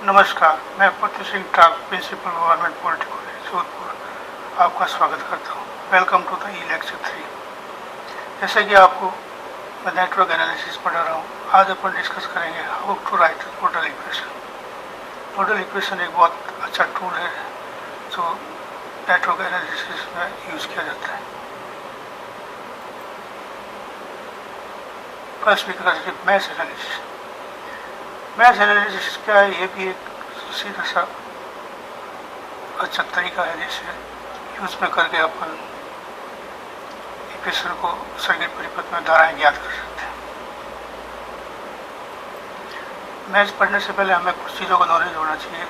नमस्कार, मैं Prithvi Singh Tak, principal government polytechnic college Jodhpur आपका स्वागत करता हूँ। Welcome to the e lecture 3। जैसे कि आपको मैं नेटवर्क एनालिसिस पढ़ा रहा हूँ, आज अपन डिस्कस करेंगे how to write nodal equation. Nodal equation एक बहुत अच्छा टूल है जो नेटवर्क एनालिसिस में यूज़ किया जाता है। फर्स्ट वी करेंगे मैथ एनालिसिस। मैथ एनालिसिस क्या है, ये भी एक सीधा सा अच्छा तरीका है जिससे यूज में करके अपन इक्वेशन को सर्किट परिपथ में धाराएं ज्ञात कर सकते हैं। मैथ पढ़ने से पहले हमें कुछ चीज़ों का नॉलेज होना चाहिए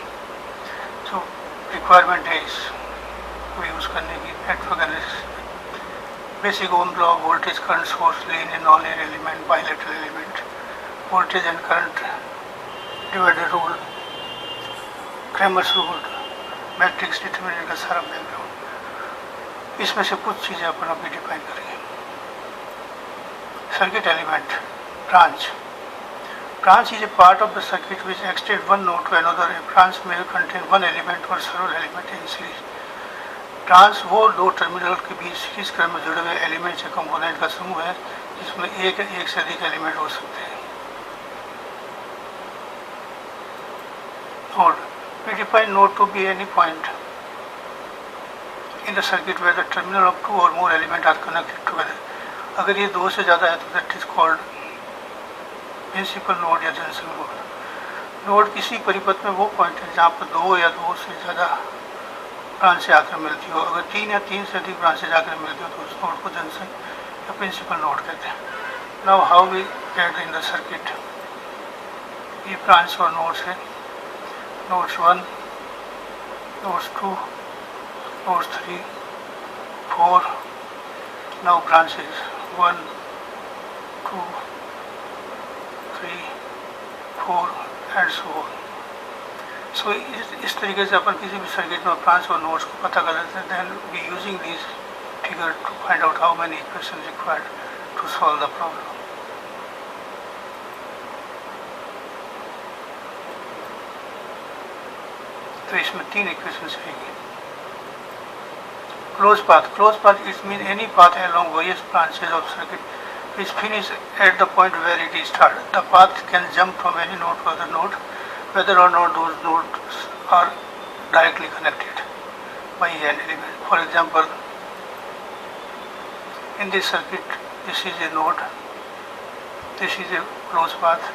जो रिक्वायरमेंट है इसको यूज़ करने की नेटवर्क एनालिसिस में। Basic ohm law, voltage current source, linear non linear element, bilateral element, voltage and current divider rule, Cramer's rule, matrix determinant का सारा बैकग्राउंड, इसमें से कुछ चीज़ें अपन अभी डिफाइन करेंगे। Circuit element, branch. Branch is a part of the circuit which extends one node to another. A branch may contain one element or several elements in series. Branch वो दो टर्मिनल के बीच series क्रम में जुड़े हुए elements या component का समूह है जिसमें एक से अधिक एलिमेंट हो सकते हैं। Node. We define node to be any point in the circuit where the terminal of two or more elements are connected together. अगर ये दो से ज़्यादा है तो that is called principal node या जंक्शन नोड। नोड किसी परिपथ में वो पॉइंट है जहाँ पर दो या दो से ज़्यादा ब्रांचें आकर मिलती हो। अगर तीन या तीन से अधिक ब्रांचें जाकर मिलती हो तो उस नोड को जंक्शन या प्रिंसिपल नोड कहते हैं। Now how we get in the circuit. ये ब्रांच और नोड्स है। Nodes 1, nodes 2, nodes 3, 4, now branches 1, 2, 3, 4 and so on. So इस तरीके से अपन किसी भी सर्किट में ब्रांच और नोड्स को पता कर लेते हैं। then we using these figure to find out how many equations required to solve the problem. तो इसमें तीन इक्वेशंस रहेंगे। Close path it mean any path along various branches of circuit which finish at the point where it is started. The path can jump from any node to other node whether or not those nodes are directly connected by an element. For example, in this circuit this is a node, this is a closed path,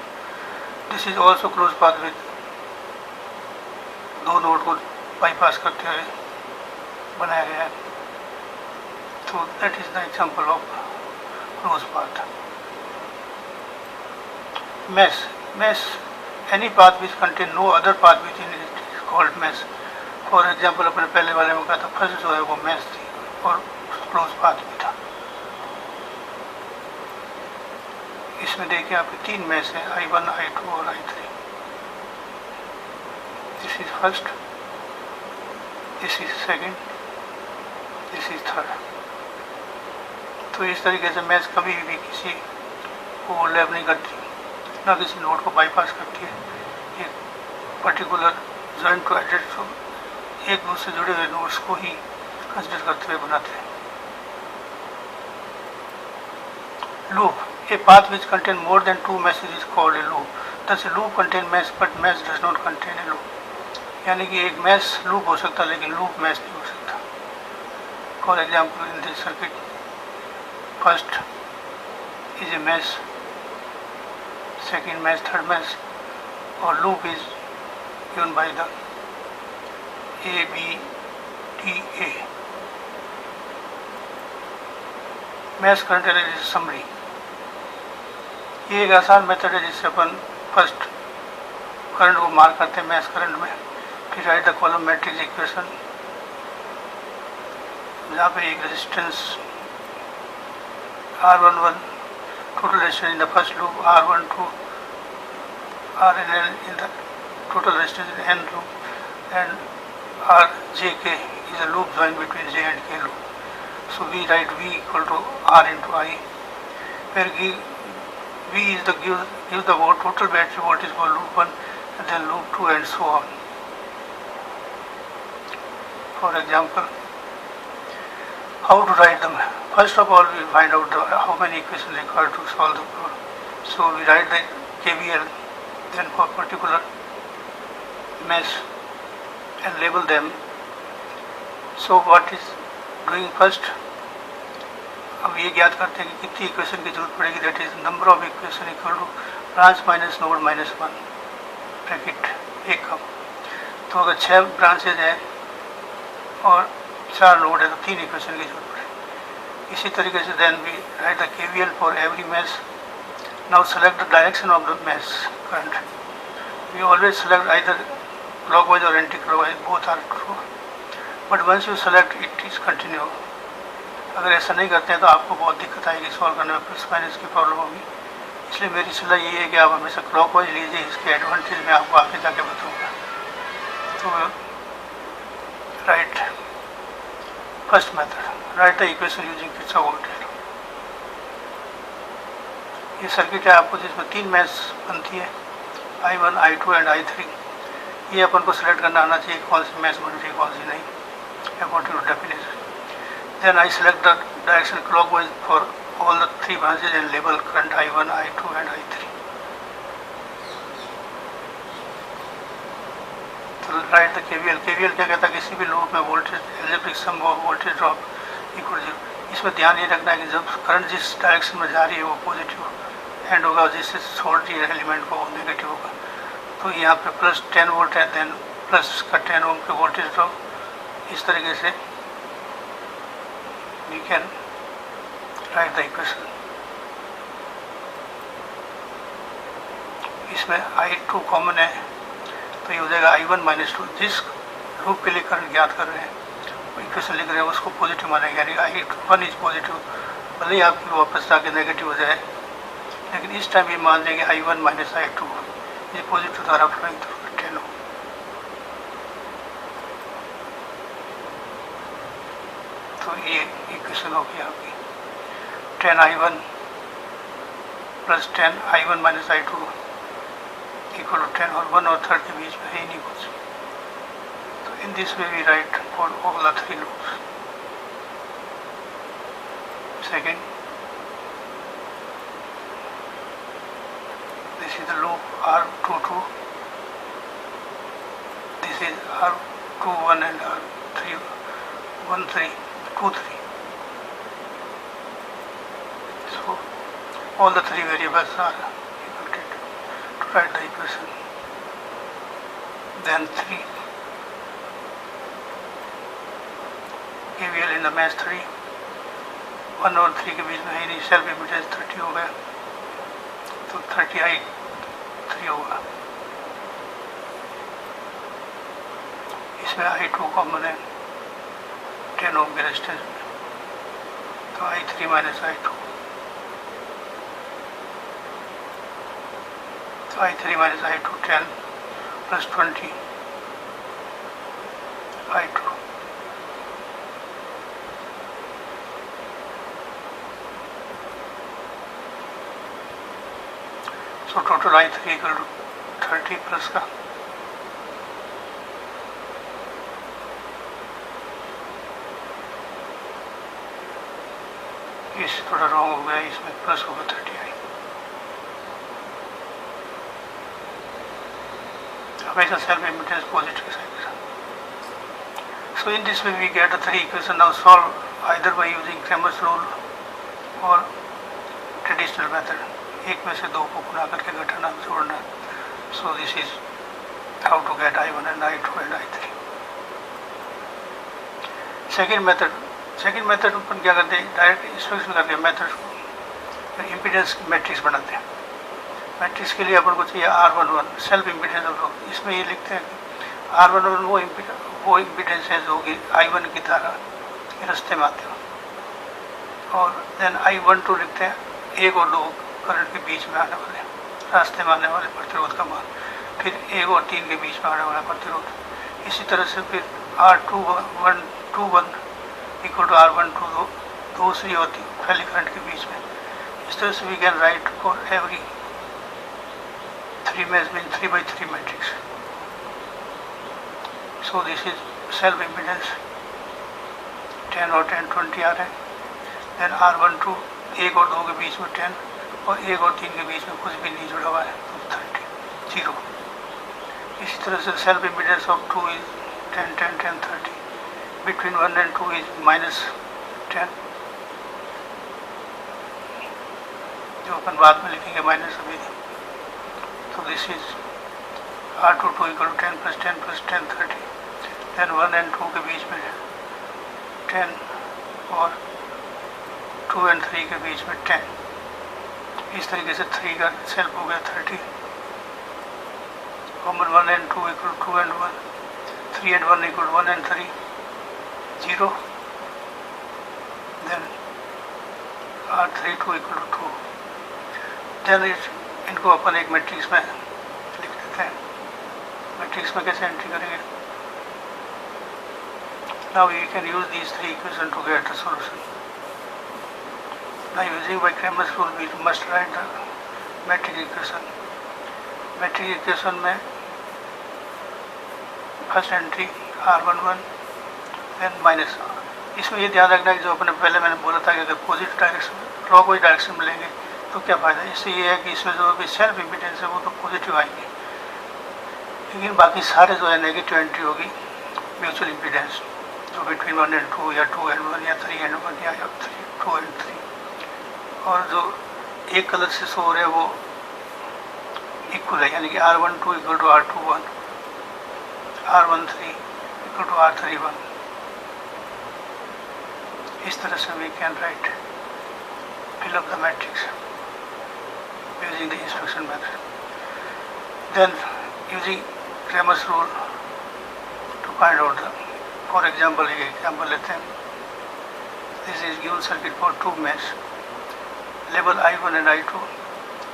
this is also closed path with दो node को bypass करते हुए बनाया गया है। तो that is the example of close path. Mesh any path which contain no other path which in it is called mesh. For example अपने पहले वाले में कहा था फर्स्ट जो है वो मैश थी और क्लोज पाथ भी था। इसमें देखिए आपके तीन मैश है, I1, I2 और I3। This is first, this is second, this is third. तो इस तरीके से मैच कभी भी किसी को ओवरलैप नहीं करती, ना किसी नोड को बाईपास करती है। एक पर्टिकुलर जॉइंट टू एडेड एक दूसरे से जुड़े हुए नोड्स को ही कंसिडर करते हुए बनाते हैं। Loop, a path which contain more than two meshes is called a loop. Thus a loop contain mesh but mesh does not contain a loop. यानी कि एक मैश लूप हो सकता लेकिन लूप मैश नहीं हो सकता। For example in this circuit first is a mesh, second mesh, third mesh और loop is given by the ABTA। Mesh current analysis summary, ये एक आसान मेथड है जिससे अपन फर्स्ट करंट को मार्क करते हैं मैश करंट में। फिर write the column matrix equation जहाँ पे एक resistance R11 total resistance in the first loop, R12 RNL in the total resistance in N loop and RJK is a loop joint between J and K loop. So we write V equal to R into I, where V is the gives the total battery voltage for loop 1 and then loop 2 and so on. For example, how to write them? First of all, we find out how many equations required to solve the problem. So we write the KVL, then for particular mesh and label them. So what is doing first? अब ये ज्ञात करते हैं कि कितनी equation की जरूरत पड़ेगी. That is number of equation equal to branch minus node minus 1 bracket एक कम. तो अगर 6 ब्रांचेज हैं और 4 नोड है तो 3 इक्वेशन की जरूरत पड़ेगी. इसी तरीके से then we write the KVL for every mesh. Now select the direction of the mesh current. We always select either clockwise और anticlockwise, both are true. But once you select it is continue. अगर ऐसा नहीं करते हैं तो आपको बहुत दिक्कत आएगी सॉल्व करने में, प्लस माइनस की प्रॉब्लम होगी. इसलिए मेरी सलाह ये है कि आप हमेशा क्लॉकवाइज लीजिए. इसके एडवांटेज मैं आपको आगे जाके बताऊंगा. तो right first method, right the equation using Kirchhoff voltage law. ये सर्किट है आपको जिसमें 3 मैश बनती है, I1, I2 एंड I3. ये अपन को सिलेक्ट करना आना चाहिए कौन सी मैश बन रही है कौन सी नहीं, according to definition. Then I select the direction clockwise for all the 3 branches and label current I1, I2 and I3. तो write the KVL. KVL क्या कहता है? किसी भी लूप में voltage algebraic sum of voltage drop equal 0. इसमें ध्यान ये रखना है कि जब करंट जिस डायरेक्शन में जा रही है वो पॉजिटिव एंड होगा, जिससे छोड़ रही है एलिमेंट को वो नेगेटिव होगा. तो यहाँ पे प्लस 10 वोल्ट है, देन प्लस का 10 ओम के वोल्टेज ड्रॉप. इस तरीके से we can write the equation. इसमें I2 कॉमन है तो ये हो जाएगा I1 माइनस 2. जिस लूप के लिए करंट ज्ञात कर रहे हैं वो इक्वेशन लिख रहे हैं उसको पॉजिटिव मानेंगे, यानी I1 इज पॉजिटिव. भले ही आपकी वापस आके नेगेटिव हो जाए, लेकिन इस टाइम ये मान लेंगे I1 माइनस I2 ये पॉजिटिव द्वारा फ्लोइंग थ्रू 10 हो. तो ये इक्वेशन होगी आपकी 10I1 plus 10I1 minus I2 equal to 10, और 1 और 3 के बीच में है ही नहीं कुछ. तो in this way we write for all the 3 loops. Second, this is the loop R22, this is R21 and R13 2 3. So all the 3 variables are equated to write the equation. Then 3 KVL in the mesh 3. 1 और 3 के बीच में है नहीं, self impedance 30 हो गया तो 30I3 होगा. इसमें I2 कॉमन है 10 ओम के रेजिस्टेंस में, तो I3 माइनस I2. तो I3 minus I2 10 plus 20 I2. So total I3 equal to 30 plus का इस थोड़ा रॉन्ग हो गया, इसमें प्लस होगा 30I. हमेशा self impedance positive side. So in this way we get the 3 equation. Now solve either by using Cramer's rule और traditional method. एक में से 2 को गुणा करके घटाना जोड़ना. So this is how to get I1 and I2 and I3. Second method अपन क्या करते हैं, डायरेक्ट इंस्ट्रक्शन करके मेथड को इम्पीडेंस मैट्रिक्स बनाते हैं. मैट्रिक्स के लिए अपन को चाहिए R11 self impedance of loop. इसमें ये लिखते हैं कि R11 वो इम्पीडेंस है जो कि I1 की धारा के रास्ते में आते हो, और देन I12 लिखते हैं 1 और 2 करंट के बीच में आने वाले रास्ते में आने वाले प्रतिरोध का मान, फिर 1 और 3 के बीच में आने वाला प्रतिरोध. इसी तरह से फिर R21 इक्वल टू R12 दूसरी होती पहली करंट के बीच में. इस तरह से we can write for every 3 mesh means 3 by 3 matrix. So this is self impedance 10 और 10 20 आ रहे हैं. देन R12 1 और 2 के बीच में 10 और 1 और 3 के बीच में कुछ भी नहीं जुड़ा हुआ है तो 30 0. इसी तरह से self impedance of 2 is 10 10 10 30. Between 1 and 2 is -10, जो अपन बाद में लिखेंगे माइनस अभी. तो this is R22 equal to 10 + 10 + 10 30. Then 1 and 2 के बीच में 10 और 2 and 3 के बीच में 10. इस तरीके से 3 का सेल्फ हो गया 30. Common 1 and 2 equal 2 and 1, 3 and 1 equal 1 and 3 0. Then R32 equal to 2. Then इनको अपन एक मैट्रिक्स में लिख देते हैं. मैट्रिक्स में कैसे एंट्री करेंगे? Now we can use these three equations to get the solution. Now using by Cramer's rule we must write the metric equation. Metric equation में first entry R11 then minus. इसमें ये ध्यान रखना है कि जो अपने पहले मैंने बोला था कि अगर पॉजिटिव डायरेक्शन क्लॉकवाइज डायरेक्शन में लेंगे तो क्या फ़ायदा. इससे ये है कि इसमें जो भी सेल्फ इम्पीडेंस है वो तो पॉजिटिव आएंगे, लेकिन बाकी सारे जो है नेगेटिव एंट्री होगी म्यूचुअल इम्पीडेंस जो बिटवीन 1 and 2 या 2 and 1 या 3 and 1 या 2 and 3. और जो एक कलर से शो हो रहे हैं वो इक्वल है, यानी कि R12 equal to R21, R13 equal to R31. इस तरह से we can write fill up the matrix using the instruction method. Then using Cramer's rule to find out the, for example एक एग्जाम्पल लेते हैं. This is given circuit for 2 mesh level I1 and I2.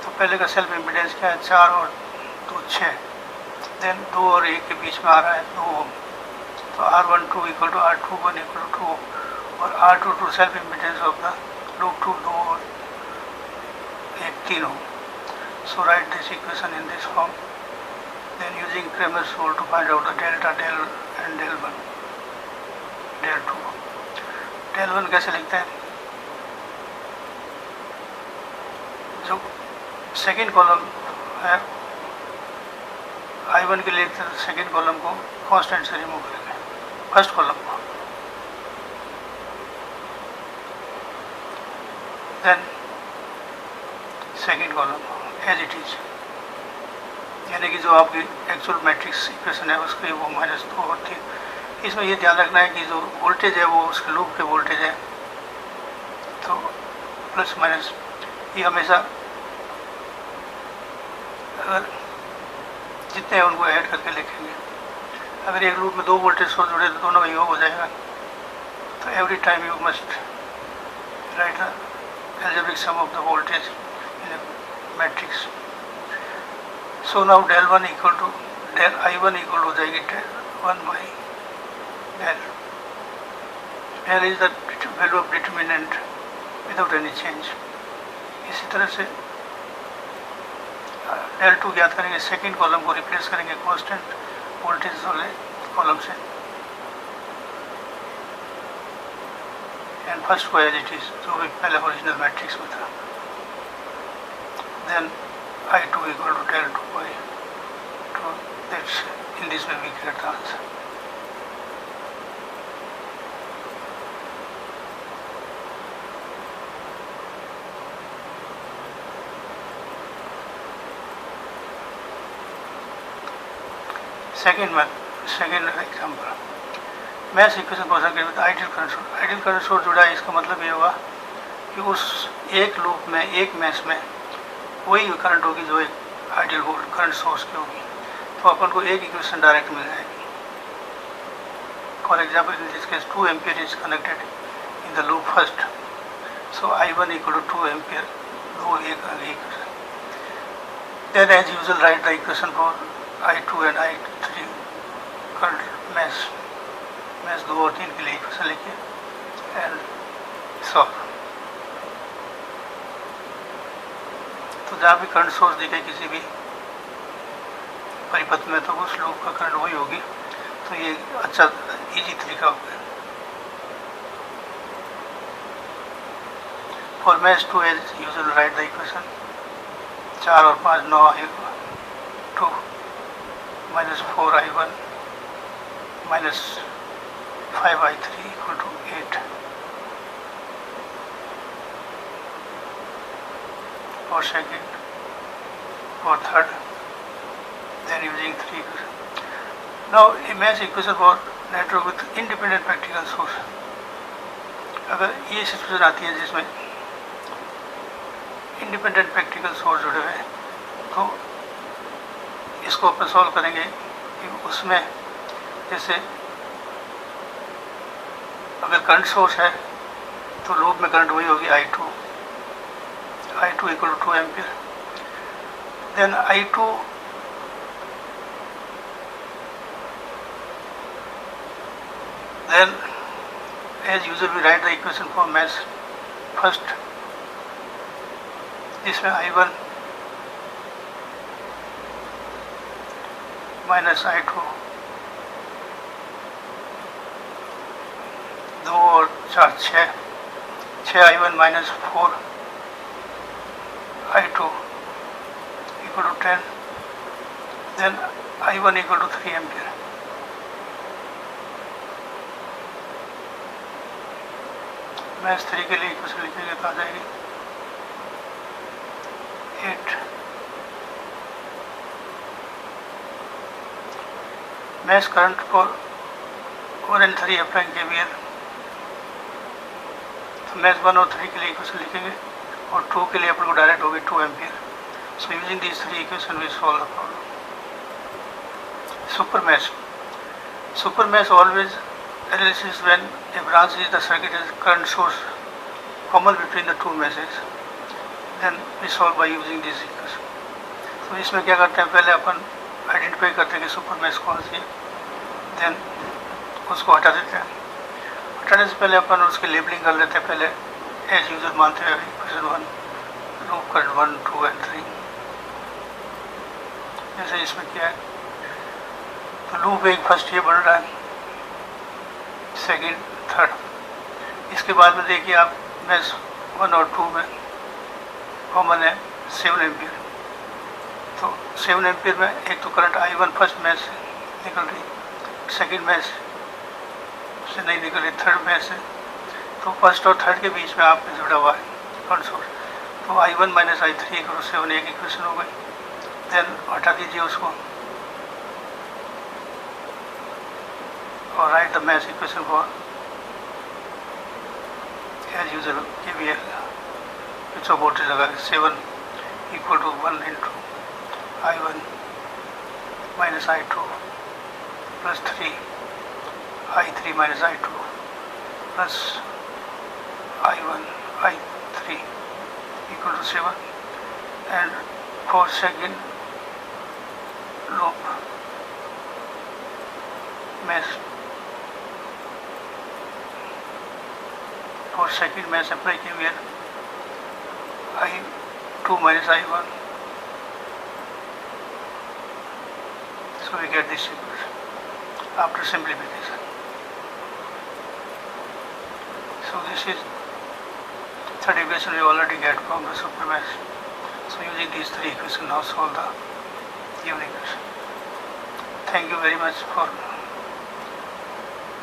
तो पहले का self impedance क्या है? 4 और 2 6. Then 2 और 1 के बीच में आ रहा है 2 ओम. तो R12 equal to R21 equal to 2 और R22 self impedance of the loop 2 2 और 1 3 ओम. So write this equation in this form. Then using Cramer's rule to find out the delta, del and del 1, del 2. del 1 कैसे लिखते हैं? जो second column है I1 के लिए second column को constant से रिमूव करेंगे, फर्स्ट कॉलम को. Then second column as it is, यानी कि जो आपकी एक्चुअल मैट्रिक्स इक्वेशन है उसके वो -2 और 3. इसमें ये ध्यान रखना है कि जो वोल्टेज है वो उसके लूप के वोल्टेज है, तो प्लस माइनस ये हमेशा अगर जितने हैं उनको ऐड करके लिखेंगे. अगर एक लूप में 2 वोल्टेज सोर्स जुड़े तो दोनों का योग हो जाएगा. तो every time you must write the algebraic sum of the voltage in a matrix. So now del 1 equal to del I1 equal हो जाएगी del 1 by del. Del is the value of determinant without any change. इसी तरह से del 2 ज्ञात करेंगे. Second column को replace करेंगे constant voltage वाले कॉलम से, एंड फर्स्ट को एज इट इज जो भी पहले ओरिजिनल मैट्रिक्स में था. Then I2 equal to del 2 by 2. That's in this way we get the answer. Second example, mesh equation को circuit with ideal current source. Ideal current source जुड़ा है, इसका मतलब ये हुआ कि उस एक लूप में एक मैश में वही करंट होगी जो एक आइडियल वोल्ट करंट सोर्स की होगी. तो अपन को एक इक्वेशन डायरेक्ट मिल जाएगी. For example in this case 2 ampere is connected in the loop first. So I1 equal to 2 ampere, दो एक आगे equation. Then as usual write the equation for I2 and I3 current mesh 2 और 3 के लिए equation लिखिए and solve. तो जहाँ भी करंट सोर्स दिखे किसी भी परिपथ में तो उस लूप का करंट वही होगी। तो ये अच्छा इजी तरीका हो गया। For mesh 2 as usual write the equation 4 और 5 9 I2 minus 4I1 minus 5I3 equal to 8 for second, for third, then using 3 equation. Now a mesh equation for network with independent practical source. अगर ये situation आती है जिसमें independent practical source जुड़े हुए हैं तो इसको अपन सॉल्व करेंगे कि उसमें जैसे अगर करंट सोर्स है तो लूप में करंट वही होगी I2 इक्वल टू 2 एम्पियर। Then I2 then as usual we write the equation for mesh first, जिसमें I1 माइनस I2 2 और 4 6 I1 minus 4 I2 equal to 10, then I1 equal to 3 ampere. Mesh 3 के लिए equation लिखेंगे तो आ जाएगी 8। Mesh current for 1 and 3 applying KVL, तो mesh 1 और 3 के लिए इक्वेशन लिखेंगे और 2 के लिए अपन को डायरेक्ट होगी 2 ampere. So using these 3 equation we solve the problem. Super mesh always analysis when a branch is the circuit has current source common between the two meshes, then we solve by using this equation. तो इसमें क्या करते हैं, पहले अपन identify करते हैं कि super mash कौन सी है, देन उसको हटा देते हैं। हटाने से पहले अपन उसकी लेबलिंग कर लेते हैं, पहले एज यूजर मानते हैं इक्वेशन 1 लूप करंट 1 2 and 3। जैसे इसमें क्या है तो लूप एक फर्स्ट ये बढ़ रहा है, सेकेंड थर्ड, इसके बाद में देखिए आप मैच 1 और 2 में कॉमन है 7 एम्पियर। तो 7 एम्पियर में एक तो करंट I1 फर्स्ट मैच से निकल रही, सेकेंड मैच से नहीं निकल रही, थर्ड मैच से, तो फर्स्ट और थर्ड के बीच में आपने जुड़ा हुआ है करंट सोर्स। तो I1 minus I3 equal to 7 एक इक्वेशन हो गई। देन हटा दीजिए उसको और right the mesh equation for as usual KVL which of voltage लगा 7 equal to 1 into I1 minus I2 plus 3 I3 minus I2 plus I1 I3 equal to 7 and for second loop mesh for second mesh apply KVL I2 minus I1, so we get this equation after simplification. So this is third equation we already get from the super mesh. So using these 3 equations now solve the given equation. Thank you very much for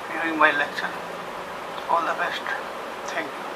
viewing my lecture. All the best. Thank you.